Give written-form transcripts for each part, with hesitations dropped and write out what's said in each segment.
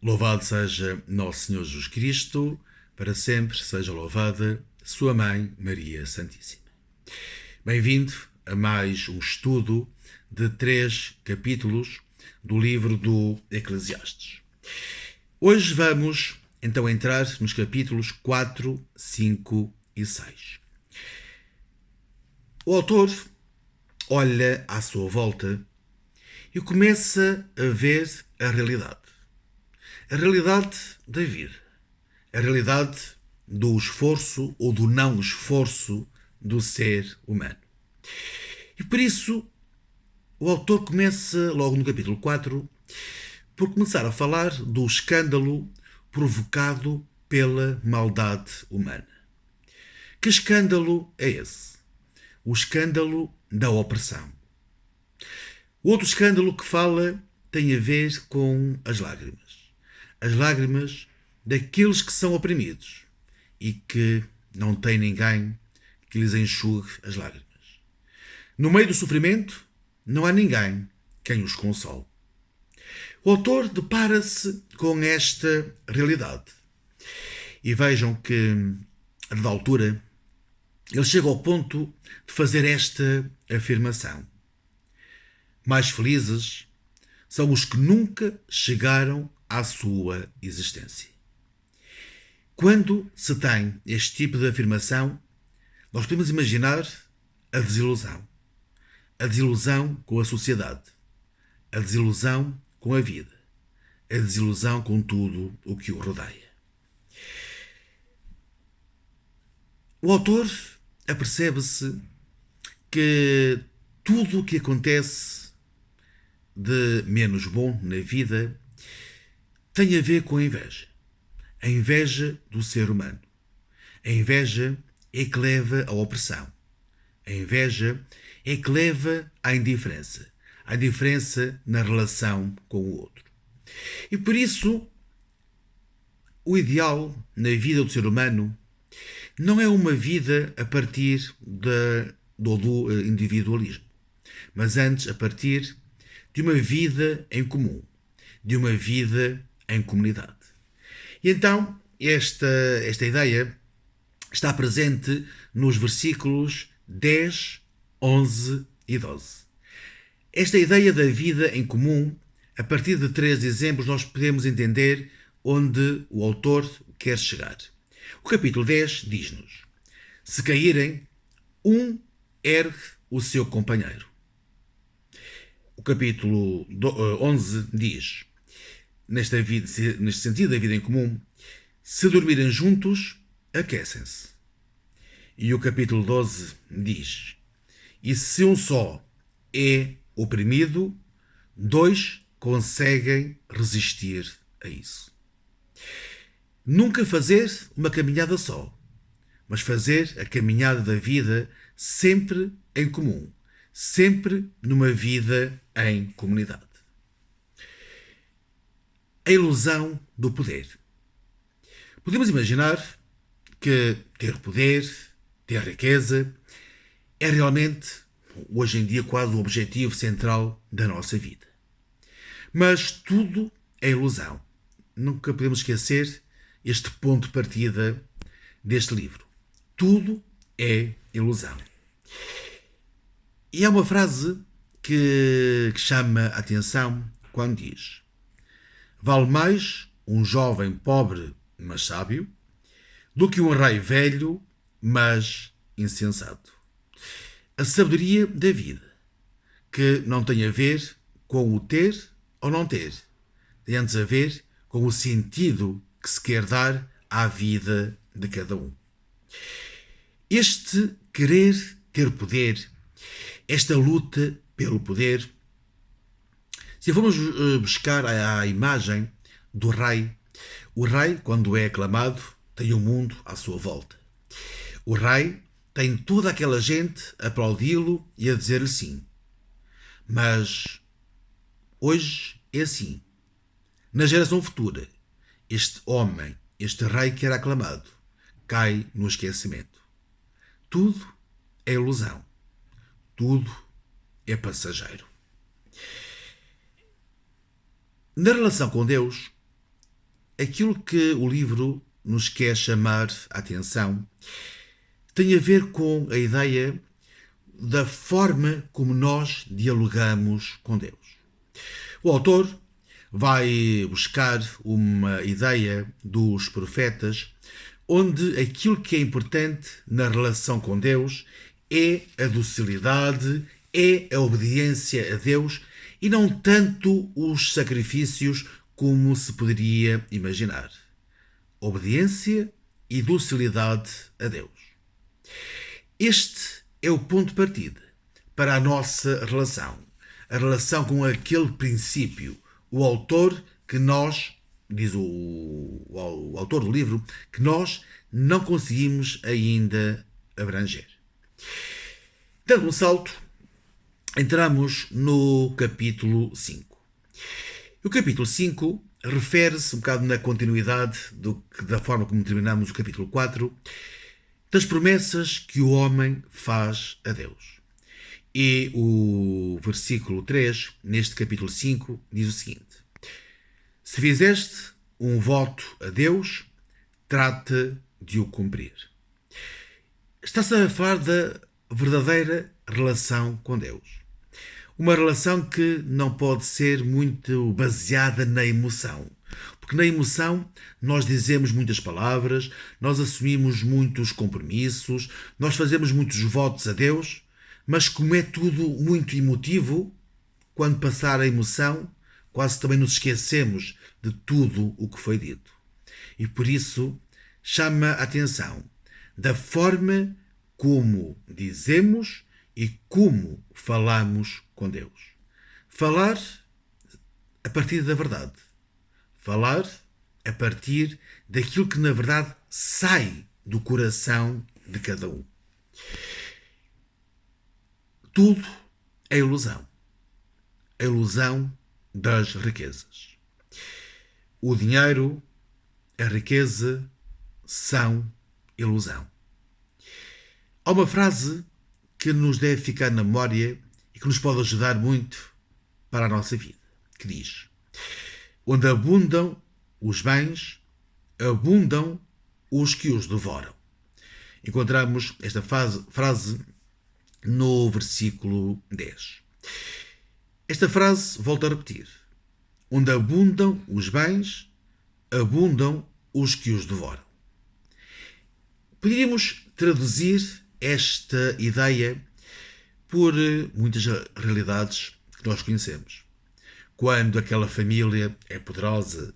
Louvado seja Nosso Senhor Jesus Cristo, para sempre seja louvada Sua Mãe Maria Santíssima. Bem-vindo a mais um estudo de 3 capítulos do livro do Eclesiastes. Hoje vamos então entrar nos capítulos 4, 5 e 6. O autor olha à sua volta e começa a ver a realidade. A realidade da vida. A realidade do esforço ou do não esforço do ser humano. E por isso, o autor começa, logo no capítulo 4, por começar a falar do escândalo provocado pela maldade humana. Que escândalo é esse? O escândalo da opressão. O outro escândalo que fala tem a ver com as lágrimas. As lágrimas daqueles que são oprimidos e que não têm ninguém que lhes enxugue as lágrimas. No meio do sofrimento, não há ninguém quem os console. O autor depara-se com esta realidade. E vejam que, a dada altura, ele chega ao ponto de fazer esta afirmação. Mais felizes são os que nunca chegaram à sua existência. Quando se tem este tipo de afirmação, nós podemos imaginar a desilusão. A desilusão com a sociedade. A desilusão com a vida. A desilusão com tudo o que o rodeia. O autor apercebe-se que tudo o que acontece de menos bom na vida tem a ver com a inveja. A inveja do ser humano. A inveja é que leva à opressão. A inveja é que leva à indiferença. À indiferença na relação com o outro. E por isso, o ideal na vida do ser humano não é uma vida a partir do individualismo, mas antes a partir de uma vida em comum, de uma vida em comunidade. E então, esta ideia está presente nos versículos 10, 11 e 12. Esta ideia da vida em comum, a partir de 3 exemplos, nós podemos entender onde o autor quer chegar. O capítulo 10 diz-nos: se caírem, um ergue o seu companheiro. O capítulo 11 diz: neste sentido da vida em comum, se dormirem juntos, aquecem-se. E o capítulo 12 diz: e se um só é oprimido, dois conseguem resistir a isso. Nunca fazer uma caminhada só, mas fazer a caminhada da vida sempre em comum, sempre numa vida em comunidade. A ilusão do poder. Podemos imaginar que ter poder, ter riqueza, é realmente, hoje em dia, quase o objetivo central da nossa vida. Mas tudo é ilusão. Nunca podemos esquecer este ponto de partida deste livro. Tudo é ilusão. E há uma frase que chama a atenção quando diz: vale mais um jovem pobre, mas sábio, do que um rei velho, mas insensato. A sabedoria da vida, que não tem a ver com o ter ou não ter, tem antes a ver com o sentido que se quer dar à vida de cada um. Este querer ter poder, esta luta pelo poder, se formos buscar a imagem do rei, o rei, quando é aclamado, tem o mundo à sua volta. O rei tem toda aquela gente a aplaudi-lo e a dizer-lhe sim. Mas hoje é assim. Na geração futura, este homem, este rei que era aclamado, cai no esquecimento. Tudo é ilusão. Tudo é passageiro. Na relação com Deus, aquilo que o livro nos quer chamar a atenção tem a ver com a ideia da forma como nós dialogamos com Deus. O autor vai buscar uma ideia dos profetas onde aquilo que é importante na relação com Deus é a docilidade, é a obediência a Deus e não tanto os sacrifícios como se poderia imaginar. Obediência e docilidade a Deus. Este é o ponto de partida para a nossa relação. A relação com aquele princípio. O autor que nós, diz o autor do livro, que nós não conseguimos ainda abranger. Dando um salto, entramos no capítulo 5. O capítulo 5 refere-se um bocado na continuidade da forma como terminamos o capítulo 4, das promessas que o homem faz a Deus. E o versículo 3, neste capítulo 5, diz o seguinte: se fizeste um voto a Deus, trata de o cumprir. Está-se a falar da verdadeira relação com Deus. Uma relação que não pode ser muito baseada na emoção. Porque na emoção nós dizemos muitas palavras, nós assumimos muitos compromissos, nós fazemos muitos votos a Deus, mas como é tudo muito emotivo, quando passar a emoção, quase também nos esquecemos de tudo o que foi dito. E por isso chama a atenção da forma como dizemos e como falamos com Deus. Falar a partir da verdade. Falar a partir daquilo que na verdade sai do coração de cada um. Tudo é ilusão. A ilusão das riquezas. O dinheiro, a riqueza são ilusão. Há uma frase que nos deve ficar na memória e que nos pode ajudar muito para a nossa vida, que diz: onde abundam os bens, abundam os que os devoram. Encontramos esta frase no versículo 10. Esta frase, volto a repetir: onde abundam os bens, abundam os que os devoram. Poderíamos traduzir esta ideia por muitas realidades que nós conhecemos. Quando aquela família é poderosa,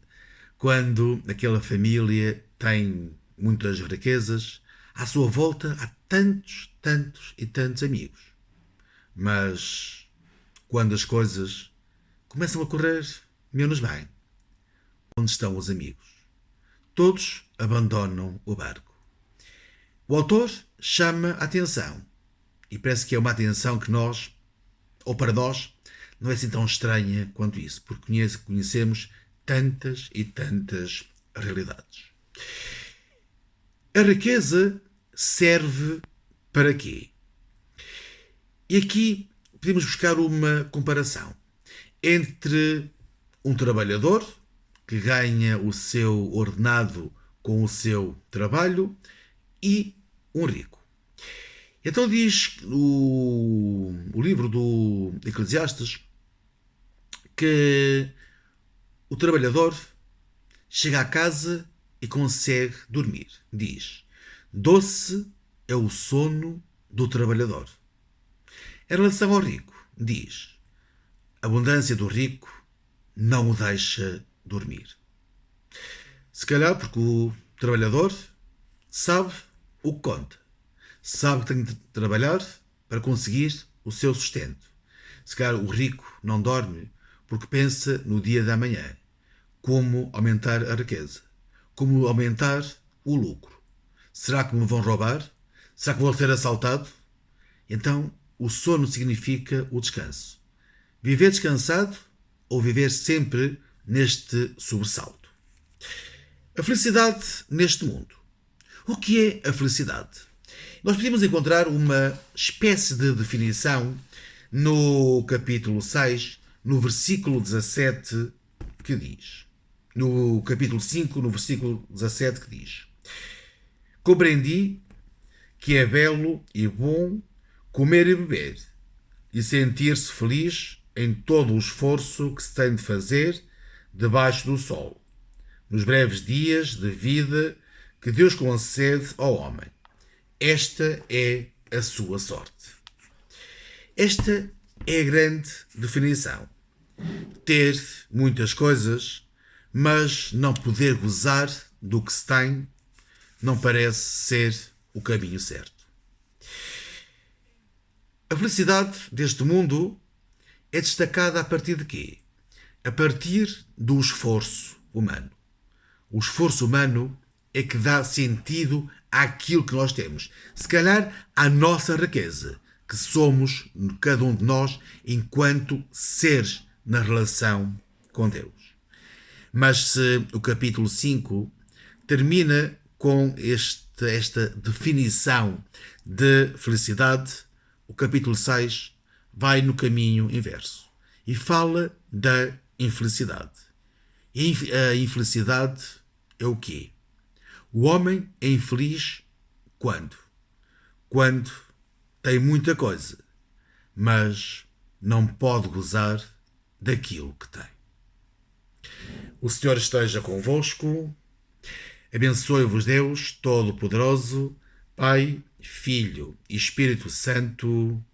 quando aquela família tem muitas riquezas, à sua volta há tantos, tantos e tantos amigos. Mas quando as coisas começam a correr menos bem, onde estão os amigos? Todos abandonam o barco. O autor chama a atenção, e parece que é uma atenção que nós, ou para nós, não é assim tão estranha quanto isso, porque conhecemos tantas e tantas realidades. A riqueza serve para quê? E aqui podemos buscar uma comparação entre um trabalhador que ganha o seu ordenado com o seu trabalho e um rico. Então diz o livro do Eclesiastes que o trabalhador chega à casa e consegue dormir. Diz: doce é o sono do trabalhador. Em relação ao rico, diz: a abundância do rico não o deixa dormir. Se calhar porque o trabalhador sabe o que conta. Sabe que tem de trabalhar para conseguir o seu sustento. Se calhar o rico não dorme porque pensa no dia da manhã. Como aumentar a riqueza. Como aumentar o lucro. Será que me vão roubar? Será que vou ser assaltado? Então, o sono significa o descanso. Viver descansado ou viver sempre neste sobressalto. A felicidade neste mundo. O que é a felicidade? Nós podemos encontrar uma espécie de definição no capítulo 6, no versículo 17, que diz: no capítulo 5, no versículo 17, que diz: Compreendi que é belo e bom comer e beber, e sentir-se feliz em todo o esforço que se tem de fazer debaixo do sol, nos breves dias de vida que Deus concede ao homem. Esta é a sua sorte. Esta é a grande definição. Ter muitas coisas, mas não poder gozar do que se tem, não parece ser o caminho certo. A felicidade deste mundo é destacada a partir de quê? A partir do esforço humano. O esforço humano é que dá sentido àquilo que nós temos. Se calhar à nossa riqueza, que somos, cada um de nós, enquanto seres na relação com Deus. Mas se o capítulo 5 termina com esta definição de felicidade, o capítulo 6 vai no caminho inverso e fala da infelicidade. A infelicidade é o quê? O homem é infeliz quando? Quando tem muita coisa, mas não pode gozar daquilo que tem. O Senhor esteja convosco. Abençoe-vos Deus Todo-Poderoso, Pai, Filho e Espírito Santo.